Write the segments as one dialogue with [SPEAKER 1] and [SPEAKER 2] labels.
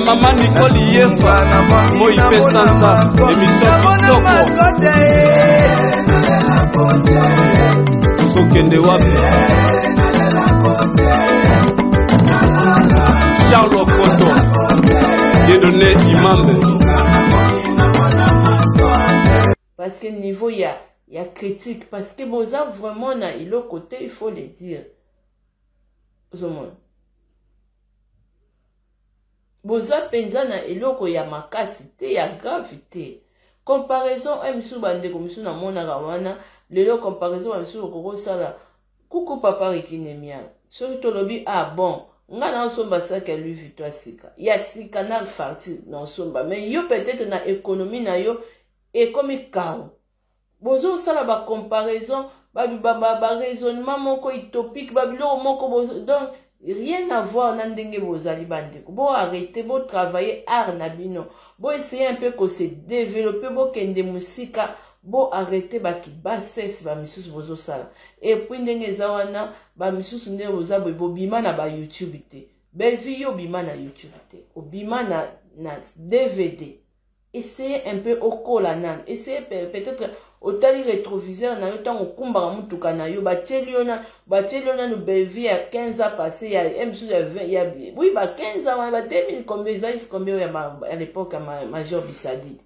[SPEAKER 1] Maman Nicole Yefa, Moïse Sansa, émission Kitoko. Sokende wapi? Charles Okoto, Dieudonné Imambe.
[SPEAKER 2] Parce que niveau il y a critique, parce que boza vraiment na ilo côté, il faut le dire. Boza penza na eloko ya makasi te ya gravité. Comparaison msu bande ko msu na mona rawana, lelo comparaison msu ko sala kuku papa rikinemia. So to lobi bon, nga na somba saka lui Victoire sika. Ya sika na farti na somba, mais yo peut-être na économie na yo et comme kao. Bozo sala ba comparaison, ba raisonnement moko utopique, ba bilo moko bozo donc rien à voir na ndenge bozali bandeko. Bo arrêter, bo travailler art na bino. Bo essayer un peu ko se développer, bo kende musika, bo arrêter ba ki bassesse ba misusu bozo sala. Et puis ndenge zawana ba misusu ndenge boza bo bima na ba YouTube te. Belle yo bima na YouTube te. O bima na DVD. Essayez un peu au kola nan. Essayez peut-être au tali rétroviseur na yo tant au kumba mutuka na yo batieliona no belvi à 15 ans passé ya msu ya 20 ya oui ba 15 ans ba 2000 combien à l'époque à Major Bissadid.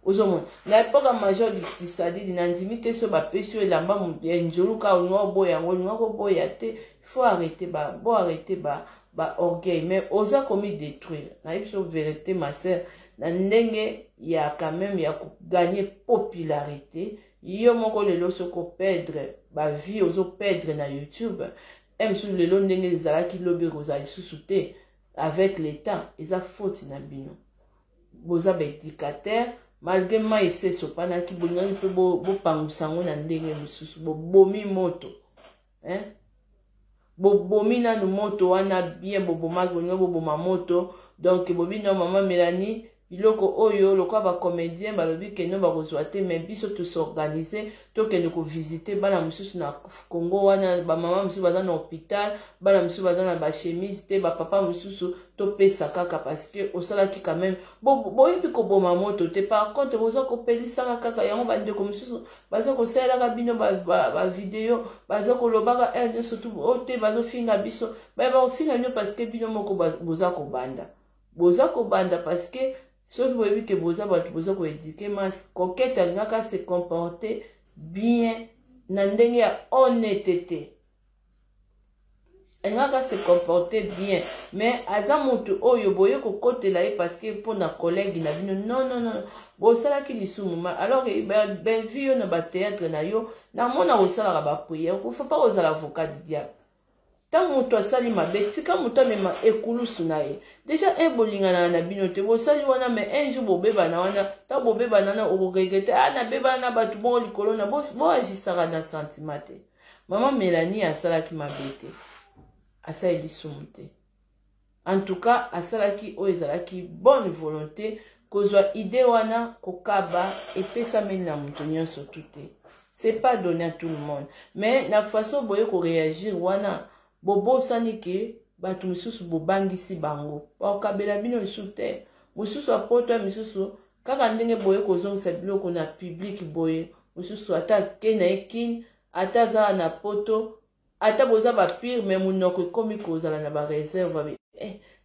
[SPEAKER 2] Ozomon na l'époque à Major Bissadid na ndimite so ba pesio elamba ya njoluka no boya ngolo ko boya te. Il faut arrêter ba orgueil mais osa commis détruire. Na ipso vérité ma sœur. Na ndenge ya quand même ya gagner popularité yo moko lelo soko perdre ba vie ozo perdre na YouTube msu lelo ndenge ezalaki lobi rozali susute avec l'état eza faute na bino boza ba éducateur malgré ma ese sopana ki bongani pe bo pangusango na ndenge misusu bo bomi moto bo bomi na no moto wana bien bo boma bo boma moto donc bobi no maman Mélanie biloko oyo lokwa ba comédien balobi ke no ba kozwate mais biso to s'organiser to ke ko visiter bana mususu na Congo wana ba mama mususu baza na hôpital bana mususu baza na ba chemise te ba papa mususu to pesa kaka parce que osala ki quand même bo yebi ko boma moto te par contre boza ko pelisa kaka yango ba ndeko mususu baza ko sala ka bino ba vidéo baza ko lobaka surtout ote bazo finga biso ba finga bino parce que bino moko boza ko banda parce que sauf que vous voyez que boza ko éduquer mas coquette alingaka se comporter bien na ndenge ya honnêteté alingaka se comporter bien mais aza mutu oyo boye ko kotela ye parce que pour na collègue na bino non bosala ki lisumu alors que belle vie na ba théâtre na yo na mona osala ba prière ko faut pas osala avocat du diable. Tant moto asali mabe tika moto mema ekulusu na ye déjà ebolingana na bino te bosali wana mais un jour bobeba na wana ta bobeba na oregete na beba na batu bo likolo na bo agisaka na sentiment te. Maman Mélanie asalaki mabe te asali lisumu te en tout cas asalaki o ezalaki bonne volonté kozwa idée wana kokaba epesa meni na moto nyonso tout te. C'est pas donné à tout le monde mais la façon boye ko réagir wana bobo sanike batu misusu bobangisi bango bakabela bino lisusu te mususu apoto misusu kaka ndenge boye kozongisa biloko na public boye mususu ata kena ekin ata za na poto ata boza ba pire mais munoko ekomi kozala na ba réserve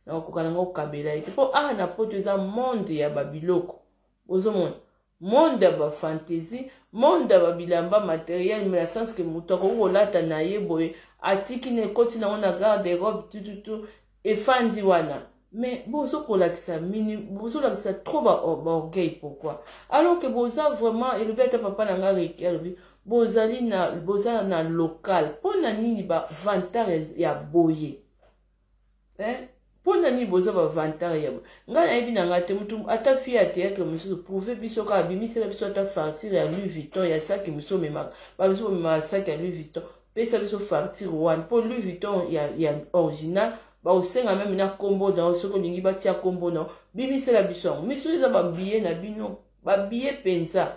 [SPEAKER 2] na okokana ngo kabela ite po na poto eza monde ya babiloko ozomona monde ya ba fantasy monde ya bilamba matériel mais la sens que mutoko olata na ye boye atiki ne koti na ona garde robe tout efandi wana mais bozo kolakisa mini bozo lakisa trop ba orgueil pourquoi alors que boza vraiment et le bête papa na nga rekerbi bozali na boza na local pona nini ba vantage ya boye pona nini boza ba vantage ya boye nga na yebi na nga te mutu ata fi ya théâtre mususu prouver biso ka bimisela biso ata fartir ya Louis Vuitton ya saki muso mema ba biso mema saki ya Louis Vuitton pesa biso fartir one pour Louis Vuitton ya original ba osenga même na combo dans soko lingi ba tia combo na bimisela biso miso eza ba billet na bino ba billet penza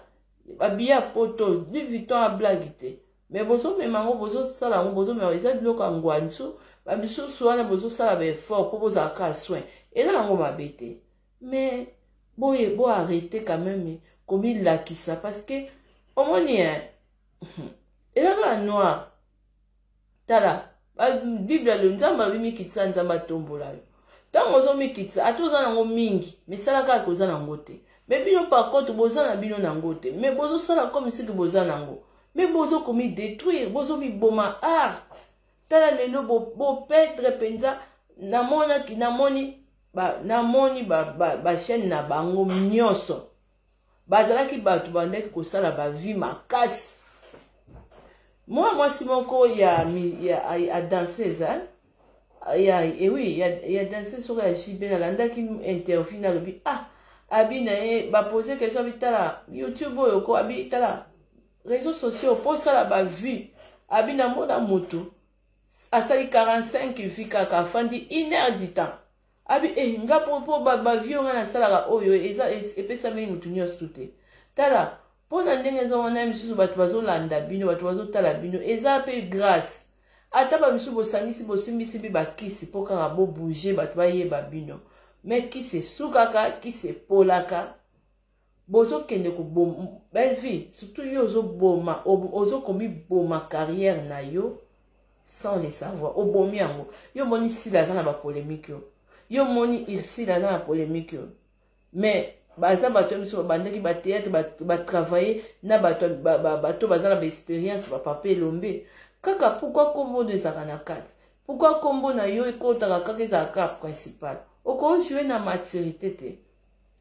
[SPEAKER 2] ba billet poto Louis Vuitton a blague te mais bozo memango bozo sala ngo bozo me eza biloko ngwanso ba misusu wana bozo sala ba effort pour boza ka soin et là ngo mabete mais bo arrêter quand même comme il la qui ça parce que au moins et là la noir tala Bible le nzamba bimi kitsa nzamba tombola yo tango zo mi kitsa atoza nango mingi mais sala ka koza nango te mais bino par contre boza na bino nango te mais bozo sala comme si que boza nango mais bozo komi détruire bozo mi boma art tala lelo bo petre penza namoni ba chaîne na bango nyonso bazalaki batu bandaki kosala ba vie makasi moi si moko ya danseuse hein et oui il y a danseuse sur la JB na landaki interview na lobi abi na ba poser question bitala YouTube ko abi tala réseaux sociaux pour ça la ba vie abi na mona moto asali 45 fika ka fandi 1 heure du temps abi nga popo ba vie on na sala oyo eza epesa mini mutu nyos tuté tala pona ndenge za wana misusu batu bazolanda bino batu bazotala bino eza pe grâce ata ba misusu bosangisi bosimbisi bi bakisi po kaka bo bouger batu bayeba bino mais qui se sukaka qui se polaka bozo kende ko bom belle vie surtout yo ozo komi boma carrière na yo sans le savoir obomi yango yo moni sila na ba polémique yo moni irsila na polémique mais baza bato miso bandaki ba théâtre ba travailler na bato baza na expérience ba papier lombe kaka pourquoi kombo de zakana 4 pourquoi kombo na yo ekotaka kaka za cap principal oko jouer na maturité te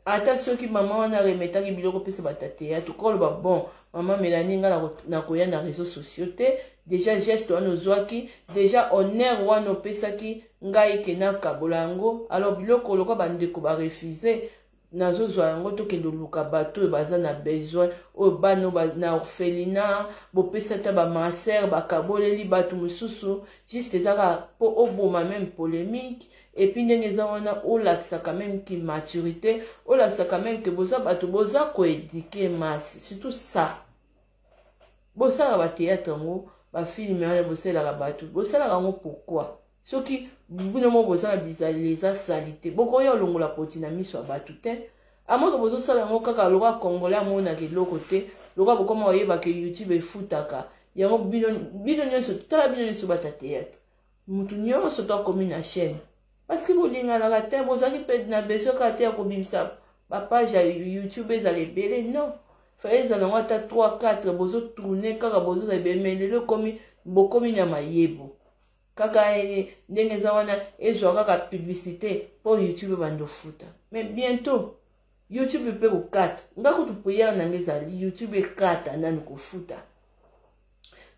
[SPEAKER 2] ata soki maman wana remetaki biloko pesa ba théâtre ko ba bon maman Mélanie nga na koya na réseaux sociaux te déjà geste wana ozwaki déjà honneur wana opesaki ngai kena kabolango alors biloko loko bandeko ba refuser nazo zwa yango tokende luka bato baza na besoin o bano na orphelinat bopesa ta ba maser bakaboleli bato mususu juste ezaka po oboma même polémique et puis ndenge eza wana olakisa quand même ki maturité olakisa quand même que boza bato boza koéduquer masse surtout ça bosala ba théâtre ngo ba film wana bosalaka bato bosalaka ngo pourquoi soki bino mo bozala bizaleza salite bokoya olongola poti na miso ya bato te amoto bozosala ngo kaka loka congolais amonaka eloko te loka bokoma oyebaka YouTube efutaka yango bino nyonso tala bino nyonso bata théâtre mutu nyonso toakomi na chaîne parce que bolinganaka te bozalaki mpe na besoin kaka te ya kobimisa bapage ya YouTube ezala ebele non faye ezala yango ata 3-4 bozotourne kaka bozozala ebele lelo bokomi na mayebo kaka ndenge za wana ezwa kaka publicité pour YouTube bandofuta mais bientôt YouTube peut kokata ngakutu prière nange ezali YouTube ekata nani kofuta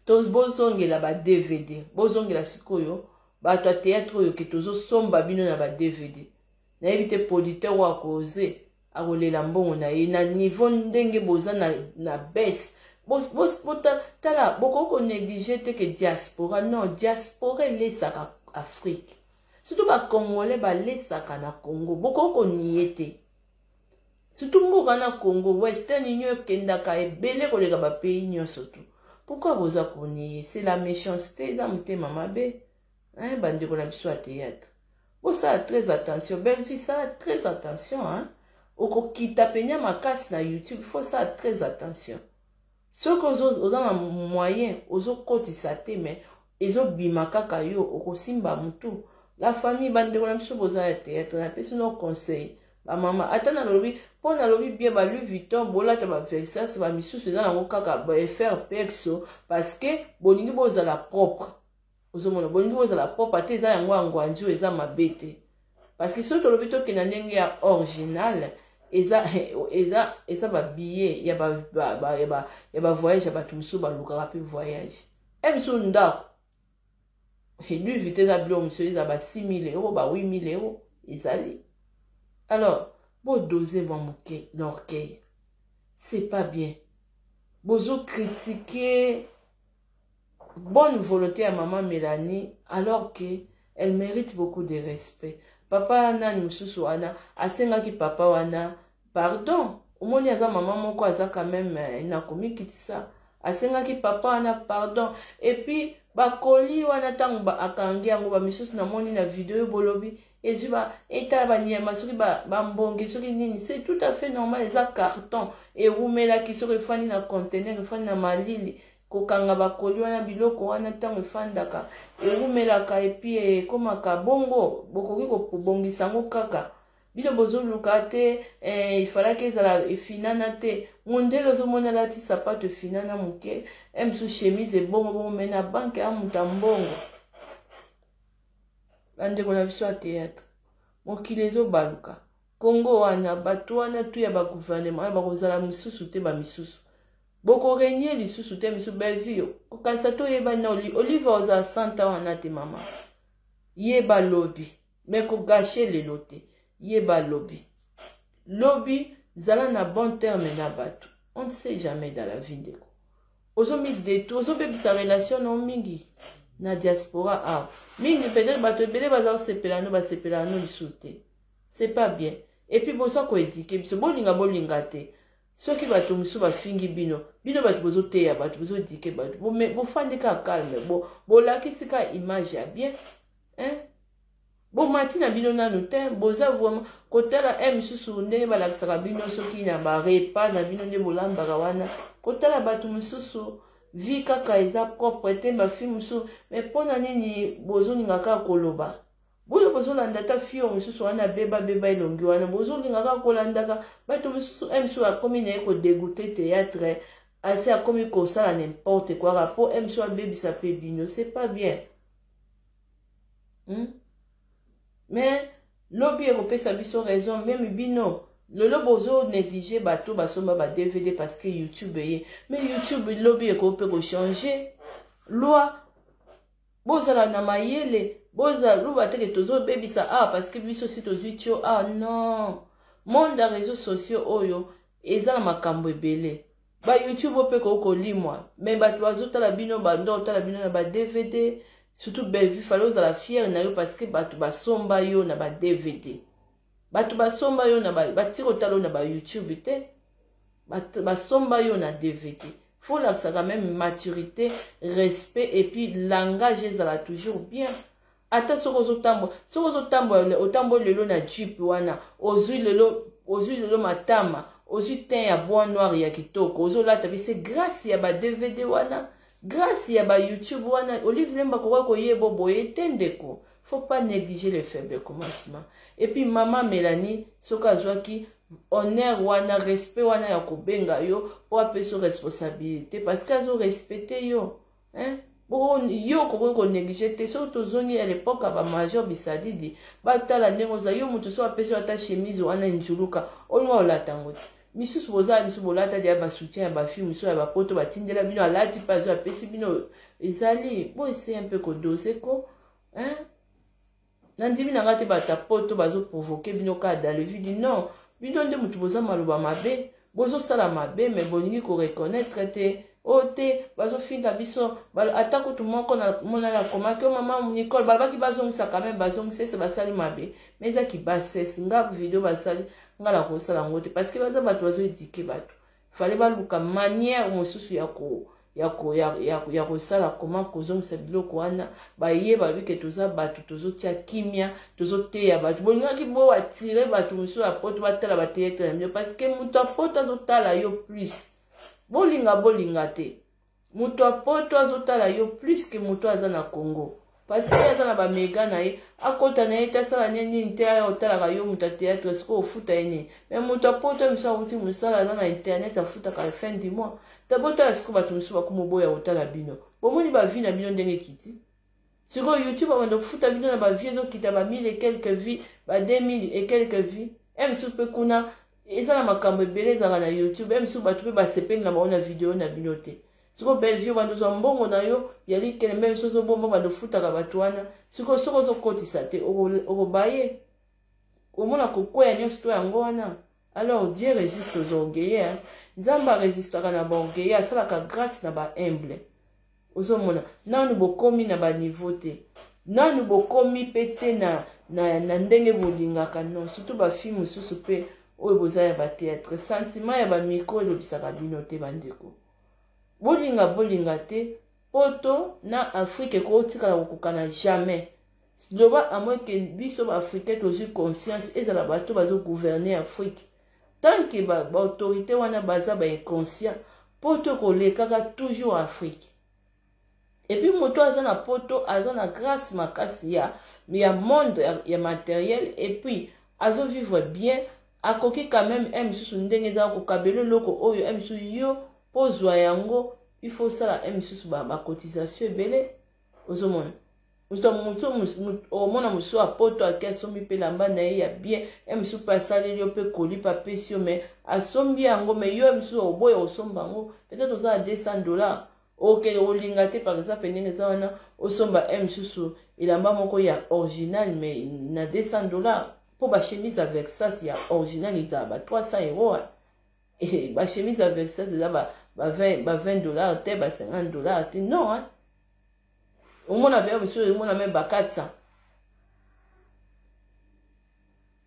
[SPEAKER 2] tos bozongela ba DVD bozongela sikoyo bato ya théâtre oyo ke tozosomba bino na ba DVD nayebi te producteur wa koze akolela mbongo na ye na niveau ndenge boza na baisse tala boko négligé te que diaspora non diaspora lesaka Afrique surtout ba congolais ba lesaka na Congo boko niete surtout mboka na Congo Western Union kendaka ebele koleka ba pays nyonso tout pourquoi boza konier c'est la méchanceté za mutema mabe hein bandeko na biso ya théâtre bosa très attention belle fille ça très attention hein okokita penya makasi na YouTube faut ça très attention ce que oza na moyen ozokotisa te mais ezobima kaka yo okosimba mutu la famille bandeko na biso boza ya théâtre na pesi no conseil ba mama ata na lobi po na lobi bien ba Louis Vuitton bolata ba Versace ba misusu eza nango kaka ba faire perso parce que bolingi bozala propre ozomona bolingi bozala propre ate eza yango angwanju eza mabete parce que soki tolobi tokenda ndenge ya original eza ba billet ya ba voyage ya bato mosusu balukaka mpe voyage misu ndako Louis Vuitton eza bilo mosusu eza ba 6 000 € ba 8 000 € ezali alors bodoser moke l'orgueil c'est pas bien bozo critiquer bonne volonté à maman Mélanie alors que elle mérite beaucoup de respect papa nani mususu wana asengaki papa wana pardon omoni aza maman moko aza quand même na komikitisa asengaki papa wana pardon epuis bakoli wana ntango akangi yango bamisusu namoni na video bolobi ezwi etala banyama soki bambonge soki nini c'est tout à fait normal eza carton ewumelaki soki efandi na conteneur efandi na malili kokanga bakoli wana biloko wana ntango efandaka ewumelaka epuis ekomaka bongo bokoki kobongisa yango kaka bino bozoluka te ifalaki ezala efinana te mondele ozomona alati sapato efinana moke emsu chemise ebongo bongo me na banke amuta mbongo bandeko na biso ya théâtre mokili ezobaluka kongo wana bato wana tu ya bagouvernement wana bakozala misusu te bamisusu bokorenie lisusu te misu bevio kokanisa to yeba na olive ozala 100 wana te mama yeba lobi me kogashe lelo te yeba lobi lobi zala na bon terme na bato on ne sait jamais dans la vie ndeko ozobebisa relation na mingi na diaspora mingi peut-être bato ebele baza kosepela no basepela no lisu te c'est pas bien et puis boza koédike biso bolinga te soki bato misu bafingi bino bato bozoteya bato bozodike bato bofandi ka calme bolakisi ka image ya bien bomati na bino nanu te boza vraiment kotala misusu ndenge balakisaka bino soki na barepa na bino nde bolambaka wana kotala bato misusu vi kaka eza propre te bafi mosusu me mpona nini bozolingaka koloba bozolanda ta fio mosusu wana beba elongi wana bozolingaka kolandaka bato mosusu mosusu akomi na ye kodegute théâtre asi akomi kosala n'importe quoi rapo mosusu abebisa mpe bino c'est pas bien mais lobi ekopesa biso raison meme bino lelo bozo néglige bato basomba ba DVD parce que YouTube ye mais YouTube lobi ekope ko changer loi bozala na mayele boza luba teke tozo bebisa parce que biso si tozitio non monde ya réseaux sociaux oyo ezala makambo ebele ba YouTube ope ko limwa mais bato bazotala bino bando tala bino na ba DVD surtout bevi falo ozala fier na yo parce que bato basomba yo na ba DVD bato basomba yo na batiko talo na ba YouTube te basomba yo na DVD faut là ça quand même maturité respect et puis langage ezala toujours bien ata soko otambo lelo na jeep wana ozui lelo matama ozui teint ya bois noir ya kitoko ozolata bise grâce ya ba DVD wana grâce ya ba YouTube wana Olive Lemba ko yebo boye tendeko faut pas négliger les faibles commencements et puis maman Mélanie soka zwaki honneur wana respect wana ya kobenga yo po apeso responsabilité parce qu'azo respecter yo bon yo ko négliger te so tozoni à l'époque ba major bisadidi batala nengoza yo mutu so apeso ata chemise wana njuluka olwa olatango misusu boza misusu bolata dia ba soutien ba fille misusu ya ba poto batindela bino alati pazo apesi bino ezali bo essayer un peu ko doser ko nandimi na ngati bata poto bazo provoquer bino ka dans le vide non bino nde mutu boza maloba mabe bozo sala mabe mais bolingi ko reconnaître te ote bazo finga biso atako tout moko na mona la komaki maman Nicole balabaki bazongisa quand même bazongisa se basali mabe mais za ki basse nga video basali ngala ko sala ngote parce que baza bato bazo éduquer bato fallait baluka manière mosusu ya ko sala comment kozongisa biloko wana bayeba bike toza bato tozotia kimia tozoteya bato bolingaki bo attirer bato mosusu apoto batala bateyetre na parce que mutu apoto azotala yo plus bolinga te mutu apoto azotala yo plus que mutu aza na Congo parce que aza na bamega na ye akota na ye tasala nini te otalaka yo mutu théâtre siko ofuta ene mais mutu apoto miso akuti mosala aza na internet afutaka fin du mois tabotala siko bato miso bakumo boya otala bino bomoni bavi na bino ndenge kiti siko YouTube abanda kofuta bino na bavi ezokita ba 1000 et quelques vies ba 2000 et quelques vies miso pe kuna eza na makambo ebele ezaka na YouTube miso bato pe basepeli na baona video na bino te siko belvio bandoza mbongo na yo yali kele même sozo bombo bandofutaka bato wana siko soko zokotisa te okobaye omona kokwea nyonso to yango wana alors Dieu résiste aux orgueilleux nzamba résistaka na baorgueilleux asalaka grâce na ba humble ozomona nanu bokomi na ba niveau te nanu bokomi pete na ndenge bolingaka non surtout ba film mosusu pe oyo boza ya ba théâtre sentiment ya ba micro elobisaka bino te bandeko bolinga te poto na Afrique ekotikala kokokana jamais loba à moins que biso ba africain tozwi conscience ezala bato bazo gouverner Afrique tant que ba autorité wana baza ba inconscient poto kolekaka toujours Afrique. Et puis moto aza na poto aza na grâce makasi ya monde ya matériel et puis azo vivre bien akoki quand même misusu ndenge za ko kabelo loko oyo misusu yo pozwa yango il faut ça la misusu ba cotisation ebele ozomona omona mosusu apoto ake asombi mpe lamba na ye ya bien misusu mpe asaleli yo mpe koli mpe apesi yo me asombi yango me yo misusu oboya osomba yango peut-être oza à $200 oke olinga te par exemple ndenge eza wana osomba misusu elamba moko ya original me na $200 mpo bachemise ya Versace ya original ezala ba €300 bachemise ya Versace eza ba $20 te ba $50 te non omona bien monsieur omona même ba 400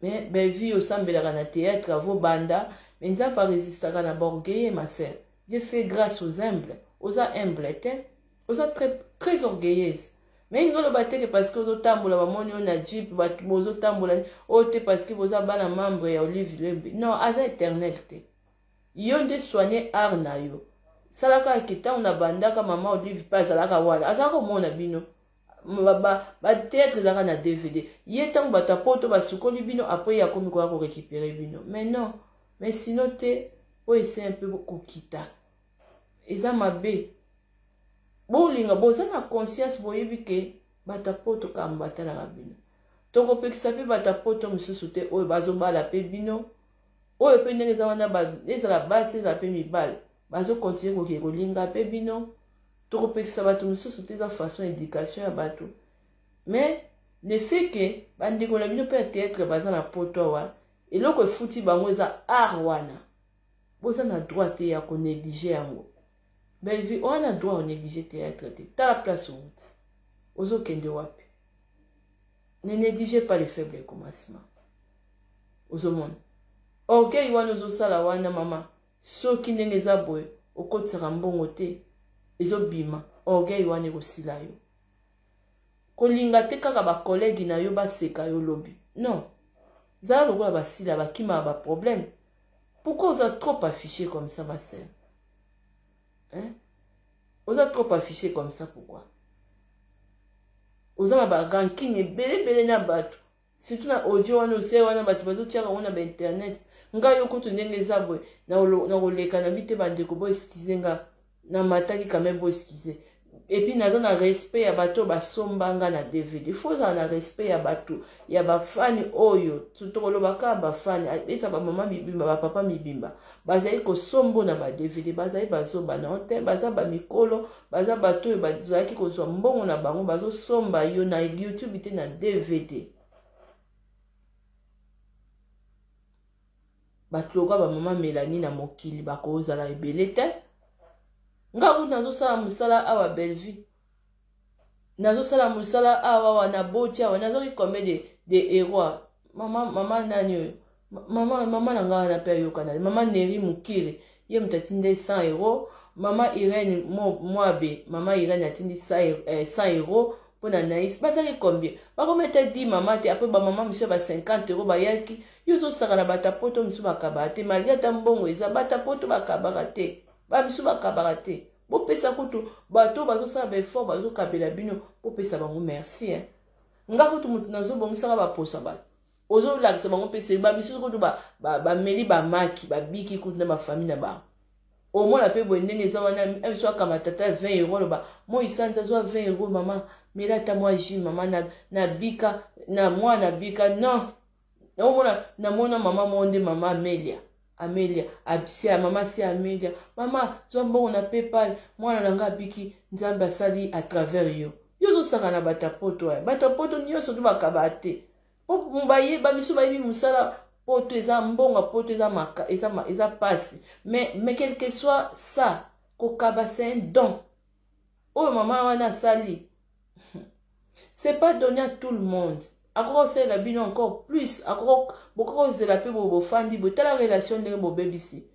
[SPEAKER 2] mais vie osambelaka na théâtre avo banda mais nza pas résistaka na borgueil ma sœur. Dieu fait grâce aux humbles aux humbles aux très très orgueilleuse mais ngolo bateke parce que ozotambola bamoni na jeep ozotambola ote parce que boza bana membre ya Olive Lembe non aza éternel te yo nde soigner art na yo salaka kita na bandaka mama Olive pa azalaka wana azaka komona bino ba théâtre zaka na DVD ye tango batapoto basukoli bino après ya komi ko récupérer bino mais non mais sinon te o essayer un peu kokita eza mabe bolinga boza na conscience boyebi ke batapoto kamba talaka bino tokopekisa mpe batapoto mosusu te oyo bazobala mpe bino oyo mpe ndenge eza wana ezala basi ezala mpe mibale bazokontinue koke kolinga mpe bino tokopekisa bato mosusu te eza façon éducation ya bato mais le fait ke bandeko na bino mpe ya théâtre baza na poto awa eloko efuti bango eza art wana boza na droit te ya konéglige yango Bellevue wana droit onéglige théâtre te tala place outi ozokende wapi ne négligez pas les faibles commencements ozomona orgueil wana ozosala wana mama soki ndenge eza boye okotisaka mbongo te ezobima orgueil wana ekosila yo kolinga te kaka bakolegi na yo baseka yo lobi non zala lokola basila bakimaka baproblème pourquoi oza trop affiché comme ça ma sœur hein? Oza trop affiché comme ça pourquoi oza na baranking ebelebele na bato surtout na audio wana ose wana bato bazotiaka wana ba internet ngai yo kutu ndenge eza boye na koleka na bite bandeko bo eskize nga na mataki quand même bo eskize et puis naza na respect ya bato basombanga na DVD faut na respect ya bato ya bafani oyo tutokolobaka bafani esa ba mama mibimba ba papa mibimba bazali kosombo na ba DVD bazali bazoba na hotel baza ba mikolo baza bato oyo bazalaki kozwa mbongo na bango bazosomba yo na YouTube te na DVD bato lokola ba mama Mélanie na mokili bakozala ebele te nga kuti nazosala musala awa Bellevue nazosala musala awa wana boti awa nazoki combien de héros mama nani oyo mama na nga na pe yokana mama Neri Mukire ye mtatinde 100 euros mama Irene Mwabe mama Irene atindi 100 euros pona naïs bazaki combien bakometa 10 mama te après ba mama monsieur ba 50 euros bayaki yozo saka na batapoto misu bakaba te malgré ta mbongo eza batapoto bakaba te ba misu bakaba te bo pesa kutu bato bazosala ba effort bazokabela bino bo pesa bango merci hein nga kutu mutu nazo bongisa ba posa ba ozo lakisa bango pesa ba misu kutu ba meli ba maki ba biki kutu na ba famille na ba au moins la pe bo ndenge za wana mso kama tata 20 euros ba mo isanza zo 20 euros mama mais là ta moi ji mama na bika na moi na bika non au moins na mona mama monde mama Amélia absia mama si Amélia mama zombo na PayPal mwana nanga biki nzambe asali à travers yo zo saka na batapoto nyoso to bakabate po mbaye ba misu bayibi musala poto eza mbonga poto eza maka eza passe mais quel que soit ça kokaba c'est un don oh mama wana sali c'est pas donné à tout le monde. Encore c'est la bino encore plus encore beaucoup c'est la peu bo fandi bo tala relation de bo bébé ici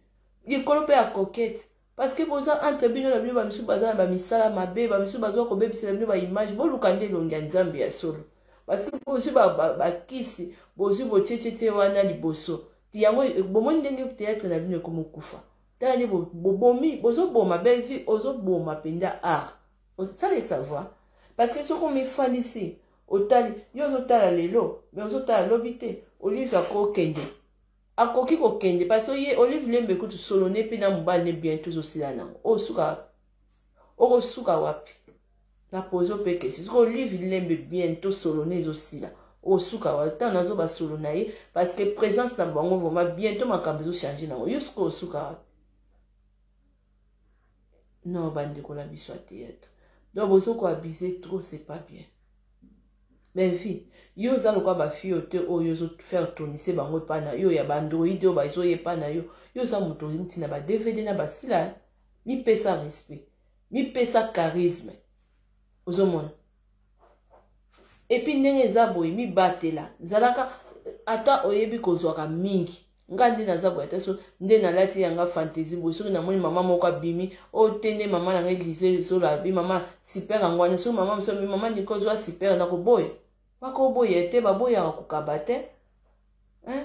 [SPEAKER 2] il colope à coquette parce que boza entre bino na bino bamisu baza na bamisala mabe bamisu bazwa kobebisela bino baimage boluka nde elongi ya nzambe ya solo parce que bozwi bakisi bozwi botietietie wana liboso ti yango bomoni ndenge théâtre na bino ekomokufa tala nde bobomi bozoboma belle vie ozoboma mpenza art osala esavoir parce que soki omifandisi otali yo ozotala lelo mais ozotala lobi te olive akokende akoki kokende parce que ye olive lembe kutu solo ne mpe na mobali ne bientôt ozosila nango okosuka wapi na pozo mpe kesi soki olive lembe bientôt solo ne ezosila osuka wapi ntango nazoba solo na ye parce que présence na bango vraiment bientôt makambo ezochange nango yo soki osuka wapi non bandeko na biso ya théâtre donc bozokoabuse trop c'est pas bien. Mais fille, yo za lokwa ba fille ote oyo zo faire tourner bango pa na yo ya bandroid yo ba zo ye pa na yo za moto ntina ba DVD na ba sila mi pesa respect mi pesa charisme ozomona et puis ndenge za boy mi batela zalaka ata oyebi kozwaka mingi ngandi na za boy taso nde na lati yanga fantasy boy soki na moni mama moko abimi o tende mama na ngelise so la bi mama super angwana so mama nikozwa super na ko boy bako boye te baboya kokaba te hein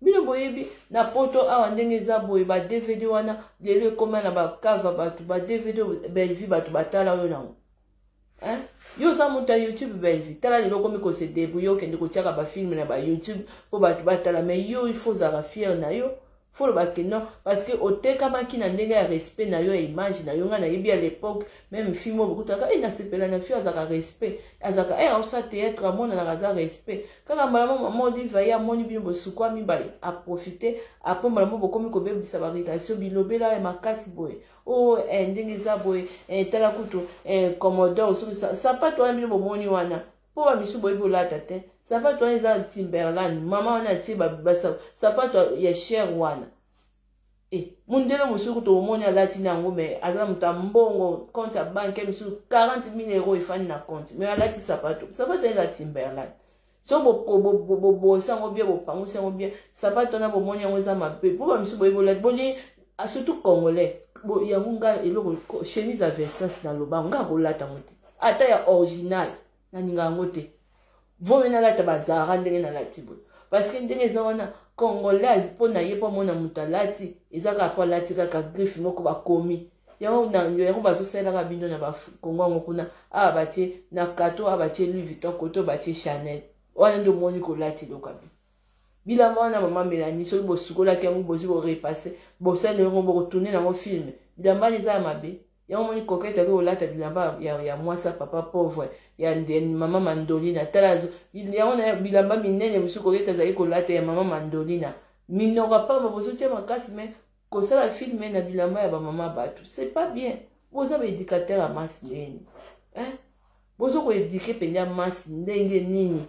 [SPEAKER 2] bino boyebi na poto awa ndenge za boye ba DVD wana lelo ekoma na ba cover batu ba DVD belle vie batu batala yo nango hein yo za muta YouTube belle vie tala lelo komi ko se débrouiller kende ko tiaka ba film na ba YouTube po batu batala mais yo il faut zara fier na yo faut le bac non parce que oteka maki na ndenge ya respect na yo ya image na yo nga na yebi à l'époque même film beaucoup taka na sepela na fio azaka respect azaka osa théâtre amona na kaza respect kaka mbala mama oliva ya moni bino bosukwa mibale a profiter après mbala mo bokomi ko bebisa ba relation bilobela ya makasi boye o ndenge za boye tala kutu commodore so sapato wana bino bomoni wana po ba misu boye bolata te sapato wana eza Timberland mama wana atie sapato ya cher wana mundele mosuku tomoni alati nango mais aza muta mbongo compte ya banque misu 40,000 euros efani na compte mais alati sapato eza Timberland so bobosa yango bien bopangusa yango bien sapato wana bomoni yango eza mabe po ba misu boye bolati boni surtout congolais yango nga eloko chemise à Versace na lobango nga kolata ngo te ata ya original naninga yango te vomi na lata bazara ndenge na lati boye parce que ndenge eza wana congolais mpo na ye mpo mona moto alati eza kaka po alati kaka griffe moko bakomi yango bazosalelaka bino na bakongo yango kuna awa batie na kato awa batie Louis Vuitton koto batie Chanel wana nde omoni kolati lokabi bilamba wana mama Mélanie soki bosukolaki yango bozwi borepasse bosali yango bokotourne nango filme bilamba wana eza ya mabe yango moni kokete ake kolata bilamba ya mwasa papa pauvre ya mama Mandolina tala yango na bilamba minene mosusu kokete azali kolata ya mama Mandolina minoka pamba bozotia makasi me kosala filme na bilamba ya bamama bato c'est pas bien boza baéducateur ya masi ndeni bozo koéduke mpenza ya masi ndenge nini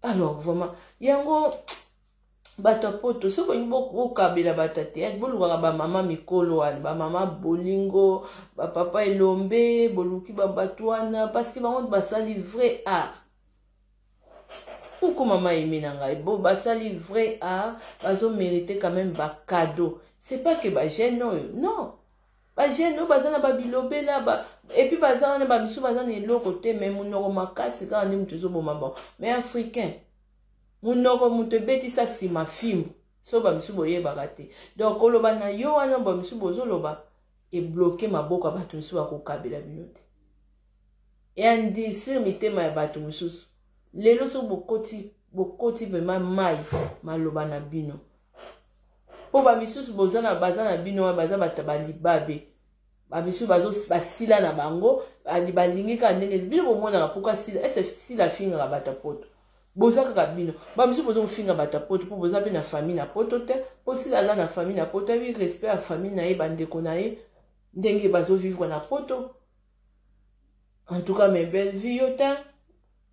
[SPEAKER 2] alors vraiment yango bato poto soki olingi bokabela bato te bolukaka bamama mikolo wana bamama bolingo bapapa elombe boluki babato wana parce que bango basali vrai art pourquoi mama aimé na ngai bo basali vrai art bazomérite quand même bacado c'est pas que bagene oyo non bagene oyo baza na babilobela et puis baza wana bamisu baza na eloko te me monoko makasi kaka nde moto ezoboma bon mais africain munoko muto betisa nsima fimbu so bamisu boyebaka te donc koloba na yo wana bamisu bozoloba ebloke maboko ya bato misusu bakokabela bino te eyandisir mitema ya bato mosusu lelo so bokoti vraimen mai maloba na bino mpo bamisusu baza na bino wana baza bato balibabe bamisusu basila na bango balingi kaka ndenge bino bomonaka pourkui sila afingaka bato poto boza kaka bino bamisu boza kofinga bato poto mpo boza mpe na famille na poto te mpo sila aza na famille na poto abi respect ya famille na ye bandeko na ye ndenge bazovivre na poto en tout cas mes belle vie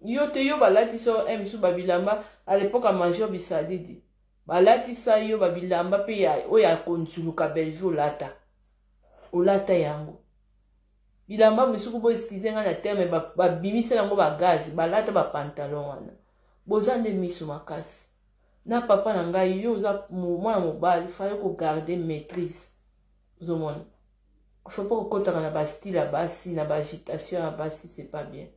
[SPEAKER 2] yo te yo balatisa misu babilamba à l'époque ya major bisalidi balatisa yo babilamba mpe oyo akonzuluka belle vie olata yango bilamba misuku bo excuse nga na terme babimisela yango bagazi balata bapantalon wana boza nde miso makasi na papa na ngai yo oza mwana mobali fallait ko garder maîtrise ozomona faut pas kokotaka na bastyle ya basi na baagitation ya basi c'est pas bien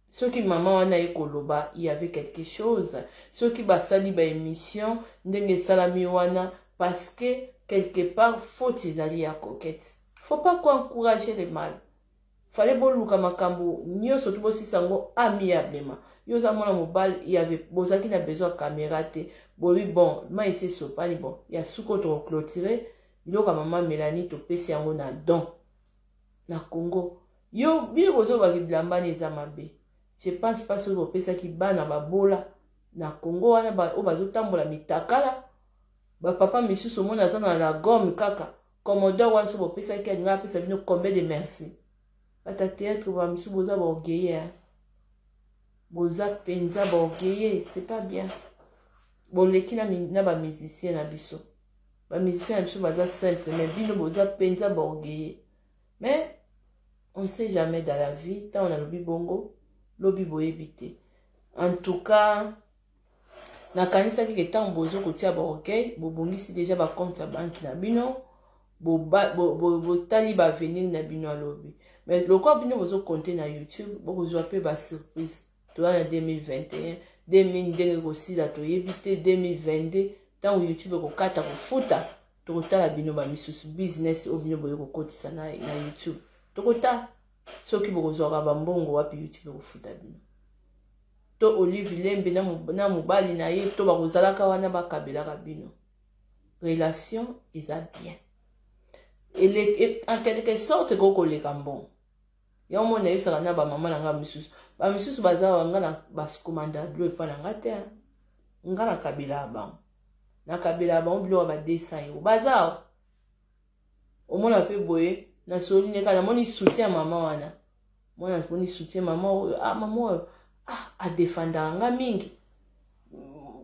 [SPEAKER 2] soki mama wana ye koloba il y avait quelque chose soki basali baémission ndenge esalami wana parce que quelque part faute ezali ya coquette faut pas encourager le mal fallait boluka makambo nyonso to bosisa yango amiablement yo oza mwana mobali il y avait bozalaki na besoin ya caméra te bolobi bon ma ese sopali bon ya suko tokoclôturer biloko ya mama Mélanie topesi yango na don na Congo yo bino bozobaki bilambani eza mabe je pense pas soki bopesaki bana babola na Congo wana oyo bazotambola mitakala bapapa misusu omona aza na la gomme kaka commodore wana so bopesaki alinga apesa bino combien de merci ata théâtre bamisusu boza baorgueille boza penza baorgueille c'est pas bien boleki na bamusicien na biso bamusicien na biso baza simple mais bino boza penza baorgueille mais on ne sait jamais dans la vie tant on a lobi bongo lobi boyebi te en tout cas nakanisaki ke ntango bozokotia baorgueil bobongisi déjà bacompte ya banki na bino botali baavenir na bino alobi mais lokola bino bozokonte na YouTube bokozwa mpe basurprise toza na 2021 2000 ndenge kosila toyebi te 2022 ntango YouTube ekokata kofuta tokotala bino bamisusu business oyo bino boye kokotisa na YouTube tokota soki bokozwaka bambongo wapi YouTube ekofuta bino to Olive Lembe na mobali na ye to bakozalaka wana bakabelaka bino relation eza bien en quelque sorte kokoleka mbongo ya omona yosaka na bamama na nga bamisusu baza wanga na basukumanda blo epa na nga te nga na kabela ya bango na kabela ya bango biloko ba 200 euro baza omona mpe boye na soli neka namoni soutien ya mama wana mwana moni soutien mama oyo mama oyo adefandaka nga mingi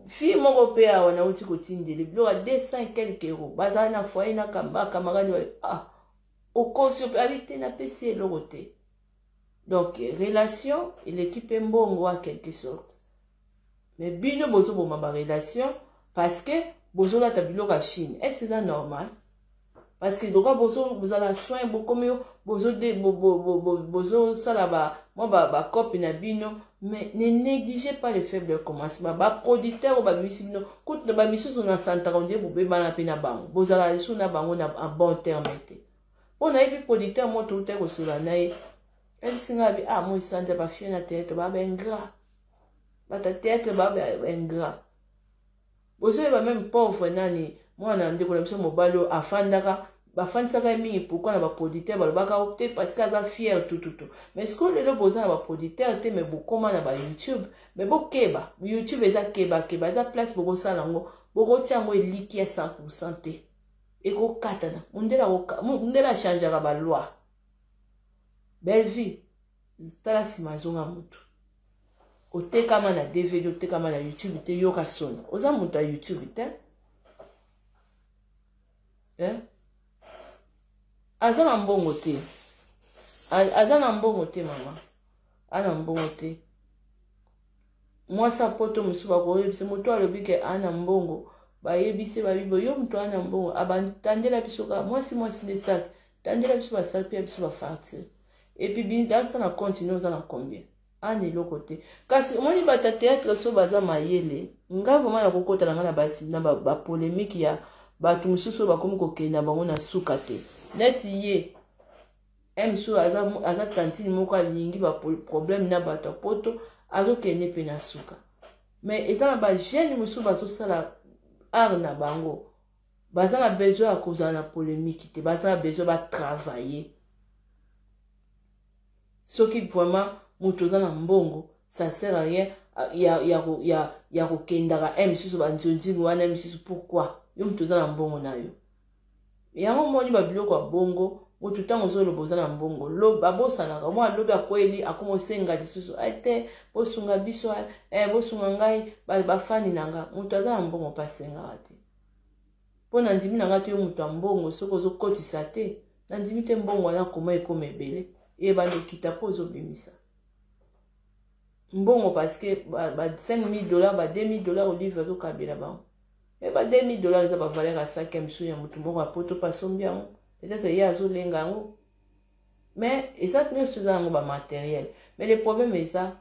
[SPEAKER 2] fille moko mpe awa nauti kotindele biloko ya 200 quelque euro bazala na foyer na kamaradi okosi mpe abi te napesi eloko te donc relation eleki mpe mbongo a quelque sorte mais bino bozoboma barelation parce que bozolata biloko ya Chine est-ce que c'est normal parce que doka bozala soin bokomi bozosala bakope na bino mais ne négligez pas les faibles commencements baproducteur babimisi bino kutu bamisusu na santaka ondie bobebana mpe na bango bozala lisu na bango na bon terme te mpo nayebi producteur mo touta kosola na ye ebisinga bi moi sante bafie na théâtre baba ingrat bata théâtre baba ingrat bozoyeba même pauvre nani mwana ndeko na biso mobali oyo afandaka bafandisaka mingi pourquoi na baproducteur balobaka te parce que aza fier tututu mais sikoyo lelo boza na baproducteur te mais bokoma na bayoutube mais bokeba youtube eza kebakeba eza place bokosala yango bokotia yango eliki ya 100% te ekokatana mundela achangeaka baloi belle vie tala nsima azonga motu otekama na DVD otekama na youtube te yoka soni oza moto ya youtube te aza na mbongo te aza na mbongo te mama ana mbongo te mwasa poto mosusu bakoyebisa moto alobi ke ana mbongo bayebise babibo yo moto ana mbongo abandela biso ka mwasi nde sali tandela biso basali mpe ya biso bafartire epuis dansa na continue oza na combien ana eloko te kasi omoni bata théâtre so baza mayele nga vraimen na kokota na nga na bapolémike ya bato mosusu oyo bakomi kokenda bango na suka te neti ye mosusu aza tantine moko alingi baproblème na bato ya poto azokende mpe na suka mais eza na bagene mosusu bazosala art na bango baza na besoin ya kozala na polémike te baza na besoin batravailler soki vraiment moto oza na mbongo ça sert à rien ya kokendaka mosusu banzonzini wana mosusu pourquoi yo moto oza na mbongo na yo yango moni babiloko ya bongo moto ntango ozoloba oza na mbongo babosanaka mwa lobi akweli akoma osenga lisusu te bosunga biso bosunga ngai bafani na nga moto aza na mbongo mpe asengaka te mpo na ndimi na nga te yo moto ya mbongo soki ozokotisa te na ndimi te mbongo wana koma ekoma ebele eyebanda okita mpo ozobimisa mbongo parce que ba 5000 $, ba 2000 $ au livre zo kabela ba. Et ba 2000 $, ça va valeur à 5 msu ya mutu moko apoto pa sombiango. Peut-être ya zo lenga ngo. Mais ça ne se dans ba matériel. Mais le problème est ça.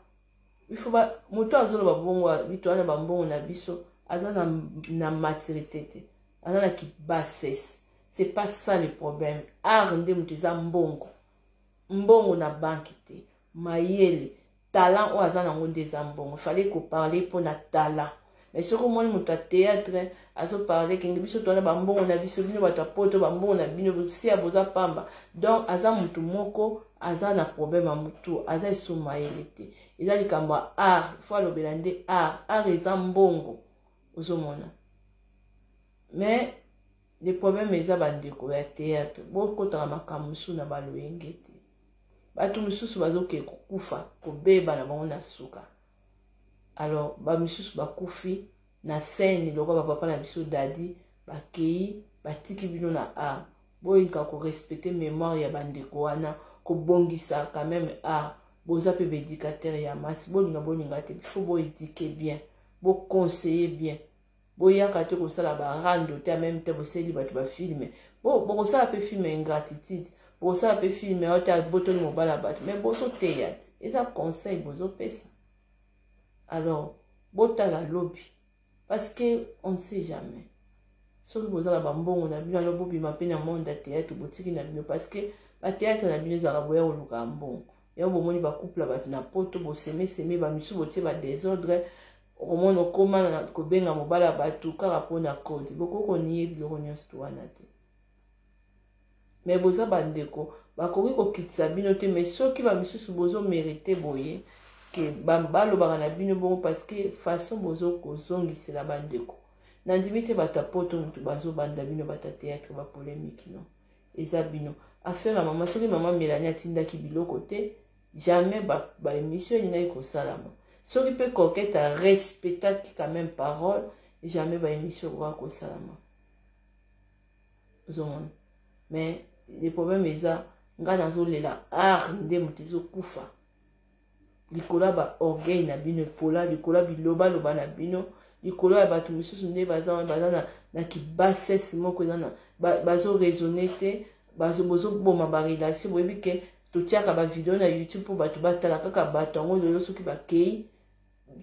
[SPEAKER 2] Il faut pas mutu azolo ba bongo bitu ana ba mbongo na biso azana na maturité. Azana ki bassesse. C'est pas ça le problème. Art nde mutu za mbongo. Mbongo na banque te. Mayele talent ou azana ngo des mbongo. Fallait qu'on parler pour na talent. Mais ce que moi mutu théâtre azo parler kingi biso to na ba mbongo na biso bino bata poto ba mbongo na bino si aboza pamba. Donc aza mutu moko azana problème a mutu aza so mayele te. Eza likamba art faut le belande art eza mbongo ozomona. Mais le problème est ça bandeko ya théâtre. Boko tala makamusu na baloyenge te. Batu misusu bazoke kufa ko beba na bango na suka. Alors ba misusu bakufi na scène loko ba papa na biso dadi bakei batiki bino na art. Boyinka ko respecter mémoire ya bandeko wana ko bongisa quand même art. Boza pe éducateur ya mas bolinga te il faut bo éduquer bien, bo conseiller bien. Boya kate ko sala ba rando te même te bo seli batu ba filmer. Bo sala pe filmer ingratitude. Bo sala pe filmer ota botoni mobala batu mais bo so théâtre. Et ça conseil bozo pesa. Alors, bota la lobby parce que on ne sait jamais. Solo boza la bambongo na bino lobobi mapena monde ya théâtre botiki na bino parce que ba théâtre na bino za boya oluka mbongo. Ya bomoni ba couple batu na poto bo seme ba misu botie ba désordre. Omono koma na kobenga mobala batu kaka pona code boko koniye biloko nyonso to wana te. Mais boza bandeko bakoki kokitisa bino te mais soki ba misusu bozo mériter boye que balo bana bino bon parce que façon bozo kozongisela bandeko nandimi te bata poto mutu bazo banda bino bata théâtre ba polémique non eza bino affaire la maman soki maman Mélanie atindaki biloko te jamais ba émission ina iko salama. Soki peut coquette à respecter quand même parole, jamais ba émission va ko salama. Zomon. Mais le problème est ça, ngana zo lela art nde mutezo kufa. Likola ba orgueil na bino pola, likola biloba loba na bino, likola ba tu misusu nde baza na ki bassesse moko na bazo raisonner te, bazo bozo boma ba relation boyebi ke to tiaka ba vidéo na YouTube pour batu batala kaka bato ngo lelo soki ba kei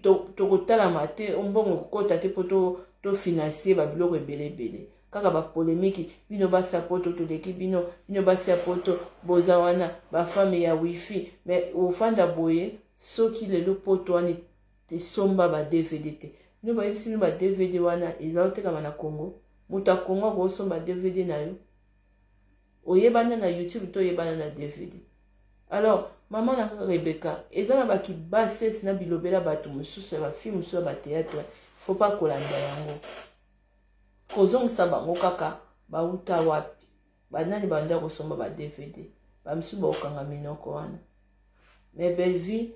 [SPEAKER 2] to kotala mate ombongo kota te poto to financer ba biloko ebele kaka ba polémique bino ba sapoto to leki bino ba sapoto boza wana ba femme ya wifi mais ofanda boye soki lelo poto ani te somba ba DVD te bino ba yebisi ba DVD wana ezao te kama na Congo muta Congo ko somba DVD na yo oyebana na YouTube to yebana na DVD. Alors maman na Rebecca ezana ba ki bassesse na bilobela batu mususu ba film mususu ba théâtre faut pas kolanda yango kozong sa bango kaka ba uta wapi banani banda ko somba ba DVD ba mususu ba okanga minoko wana mais belle vie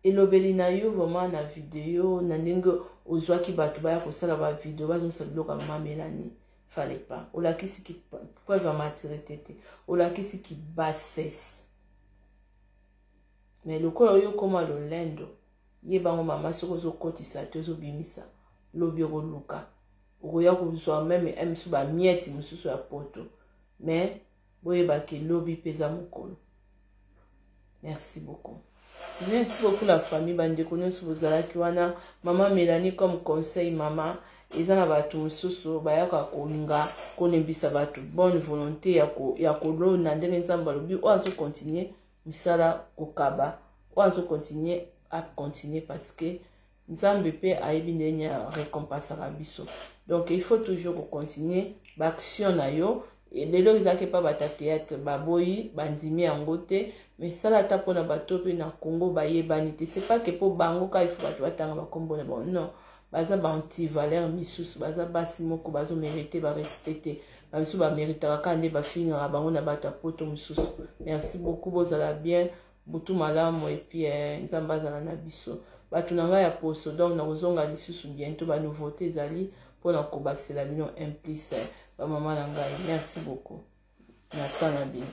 [SPEAKER 2] elobeli na yo vraiment na vidéo na ndenge ozwaki batu ba ya ko sala ba vidéo bazo sa biloko maman Mélanie fallait pas olakisi ki preuve à maturité olakisi ki bassesse. Mais le corps yo koma lo lendo yebango mama soko zo kotisa te zo bimisa lobiro luka oya ko zo même emsu ba mieti mususu ya poto mais boyeba ke lobi pesa mokolo. Merci beaucoup. Merci beaucoup la famille bandeko nyonso bozalaki wana maman Mélanie comme conseil maman ezana batu mususu bayaka kolinga konembisa batu bonne volonté ya kolona ndenge nzamba lobi oazo continuer misala kokaba oazo continuer à continuer parce que nzambe pe ayebi ndenge ya récompense à biso. Donc il faut toujours continuer l'action na yo et lelo ezaki pa bata théâtre baboyi bandimi yango te mais sala ta pona bato pe na Congo bayebani te c'est pas que po bango ka il faut batu batanga bakombo na bon non baza ba anti valeur misusu baza basi moko bazo mériter ba respecter baso ba méritera kande ba finira bango na bata poto misusu. Merci beaucoup bozala bien butu malamu et puis nzamba zala na biso batu nanga ya poso donc na kozonga lisusu bientôt ba nouveauté zali pona ko bakisela bino implice ba mama nanga. Merci beaucoup na tana bien.